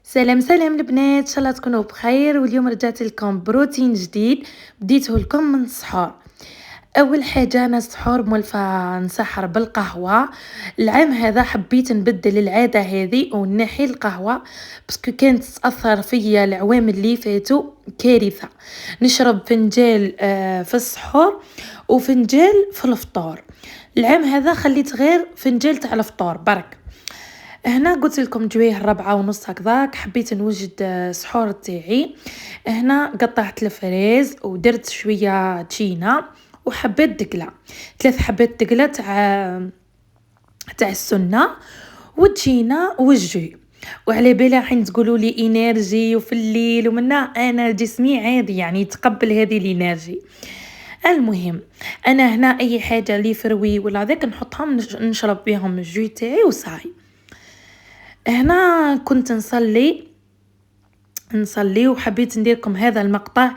سلام سلام البنات، ان شاء الله تكونوا بخير. واليوم رجعت لكم بروتين جديد بديته لكم من السحور. اول حاجه انا السحور مولفه نسحر بالقهوه. العام هذا حبيت نبدل العاده هذه ونحي القهوه باسكو كانت تاثر فيا العوام اللي فاتوا كارثه. نشرب فنجال في السحور وفنجال في الفطور. العام هذا خليت غير فنجال تاع الفطور برك. هنا قلت لكم جويه 4:30 هكذاك حبيت نوجد سحور تاعي. هنا قطعت الفريز ودرت شويه تشينا وحبات دقله، 3 حبات دقله تاع السنه وتشينا والجوي. وعلى بالي حين تقولوا لي انرجي وفي الليل ومنا، انا جسمي عادي يعني يتقبل هذه الانرجي. المهم انا هنا اي حاجه لي فروي ولا ذاك نحطهم نشرب بهم الجوي تاعي وصاي. هنا كنت نصلي وحبيت نديركم هذا المقطع.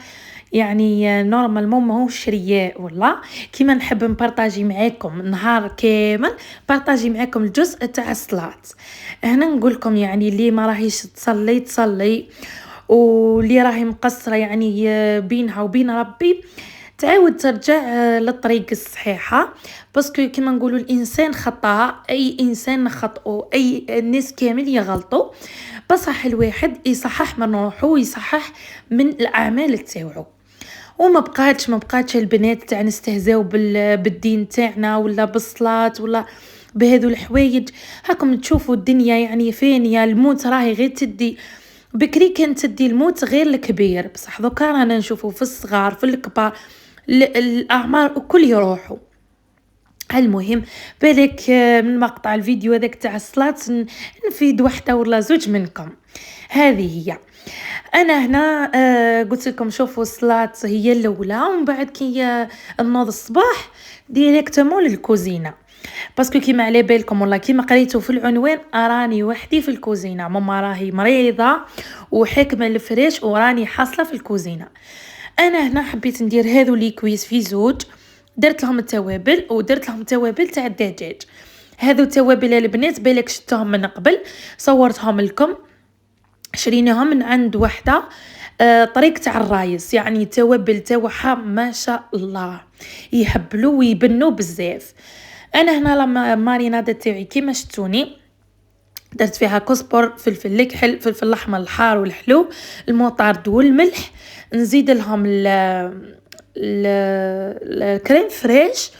يعني نورمالمون ماهوش رياء والله، كيما نحب نبارطاجي معاكم نهار كامل، بارطاجي معاكم الجزء تاع الصلاة. هنا نقولكم يعني اللي ما راهيش تصلي واللي راهي مقصرة يعني بينها وبين ربي تعاود ترجع للطريق الصحيحة. باسكو كما نقولوا الانسان خطاء، اي انسان نخطئوا، اي الناس كامل يغلطوا، بصح الواحد يصحح من روحه ويصحح من الاعمال تاعو. وما بقاتش البنات تاع نستهزاو بالدين تاعنا ولا بالصلاة ولا بهذو الحوايج. هاكم تشوفوا الدنيا يعني فانية، الموت راهي غير تدي. بكري كانت تدي الموت غير الكبير، بصح دوكا رانا نشوفوا في الصغار في الكبار الاعمار الكل يروحوا. المهم بالك من مقطع الفيديو هذاك تاع الصلاة نفيد وحده ولا زوج منكم. هذه هي. انا هنا قلت لكم شوفوا الصلاة هي الاولى، ومن بعد كي نوض الصباح ديريكتومون للكوزينه. باسكو كيما على بالكم والله كيما قريتوا في العنوان راني وحدي في الكوزينه، ماما راهي مريضه وحاكمه الفريش وراني حاصله في الكوزينه. انا هنا حبيت ندير هذو لي كويس في زوج، درت لهم التوابل ودرت لهم توابل تاع الدجاج. هذو توابل البنات بالك شفتهم من قبل، صورتهم لكم، شريناهم من عند وحده طريق تاع الرايس. يعني توابل تاعها ما شاء الله يهبلوا ويبنوا بزاف. انا هنا لما ماريناد تاعي كيما شفتوني درت فيها كزبر، فلفل الكحل، فلفل الاحمر الحار والحلو، الموطارد والملح. نزيد لهم الكريم فريش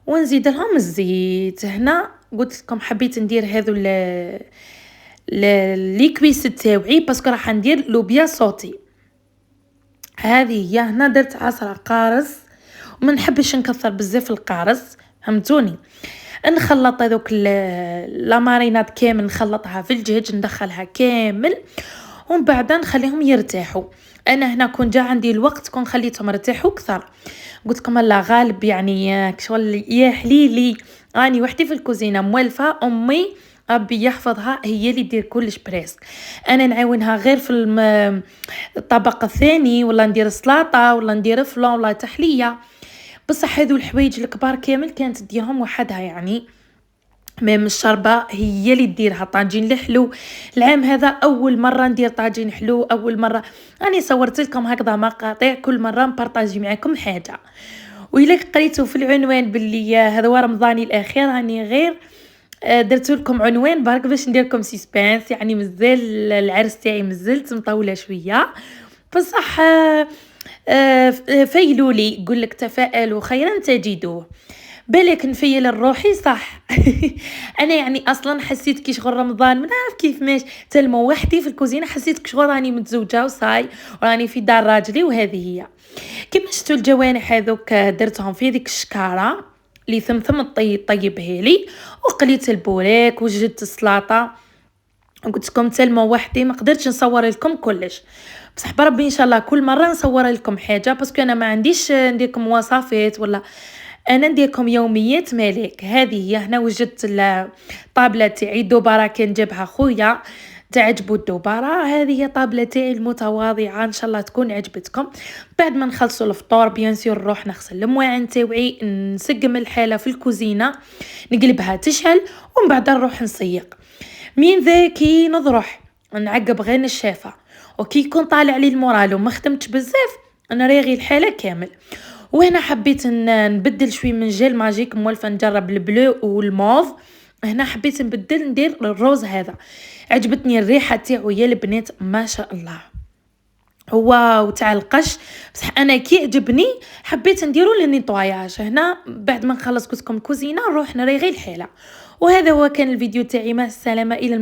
ونزيد لهم الزيت. هنا قلت لكم حبيت ندير هذو ليكويس تاوعي باسكو راح ندير لوبيا صوتي. هذه هي. هنا درت عصره قارص وما نحبش نكثر بزاف القارص، فهمتوني. نخلط هذوك لا ماريناد كامل، نخلطها في الدجاج ندخلها كامل ومن بعد نخليهم يرتاحوا. انا هنا كون جا عندي الوقت كون خليتهم يرتاحوا اكثر. قلت لكم الله غالب يعني كشغل يا حليلي راني وحدي في الكوزينه موالفه، امي ربي يحفظها هي اللي دير كلش بريسك، انا نعاونها غير في الطبق الثاني ولا ندير سلطه ولا ندير فلان ولا تحليه. بصح هذو الحوايج الكبار كامل كانت تديهم وحدها. يعني ميم الشربة هي اللي ديرها. طاجين الحلو العام هذا اول مره ندير طاجين حلو، اول مره راني صورت لكم هكذا مقاطع، كل مره نبارطاجي معكم حاجه. وإلا قريتوا في العنوان باللي هذا هو رمضاني الاخير، راني غير درت لكم عنوان برك باش ندير لكم سيسبانس. يعني مازال العرس تاعي مازلت مطوله شويه، بصح فيلوا لي يقول لك تفائلوا خيرا تجدوه. بالك نفيل الروحي صح. انا يعني اصلا حسيت كي شغل رمضان ما نعرف كيف ماشي تلمو وحدي في الكوزينه، حسيت كشغل راني متزوجه وصاي وراني في دار راجلي. وهذه هي. كيما شفتوا الجوانح هذوك درتهم في ديك الشكاره اللي ثمثم طيبها لي، وقليت البوراك وجدت السلطه. قلت لكم تلمو وحدي ما قدرتش نصور لكم كلش، بصح بربي ان شاء الله كل مره نصور لكم حاجه باسكو انا ما عنديش ندير لكم وصفات ولا انا نديركم يوميات مالك. هذه هي. هنا وجدت الطابله تاعي الدوباره كان جابها خويا تعجبوا الدوباره. هذه هي طابله تاعي المتواضعه، ان شاء الله تكون عجبتكم. بعد ما نخلصوا الفطور بيان سور نروح نغسل المواعن تاوعي، نسقم الحاله في الكوزينه، نقلبها تشعل ومن بعد نروح نسيق. من ذا كي نضرح نعقب غير الشافه، وكي يكون طالع لي المورال وما خدمتش بزاف نريغي الحاله كامل. وهنا حبيت نبدل شوي من جيل ماجيك، موالفه نجرب البلو والموف. هنا حبيت نبدل ندير الروز هذا، عجبتني الريحه تاعو يا البنات ما شاء الله، هو وتاع القش. بصح انا كي عجبني حبيت نديرو للنيطواياج. هنا بعد ما نخلص كوسكم كوزينه نروح نريغي الحاله. وهذا هو كان الفيديو تاعي، مع السلامه، الى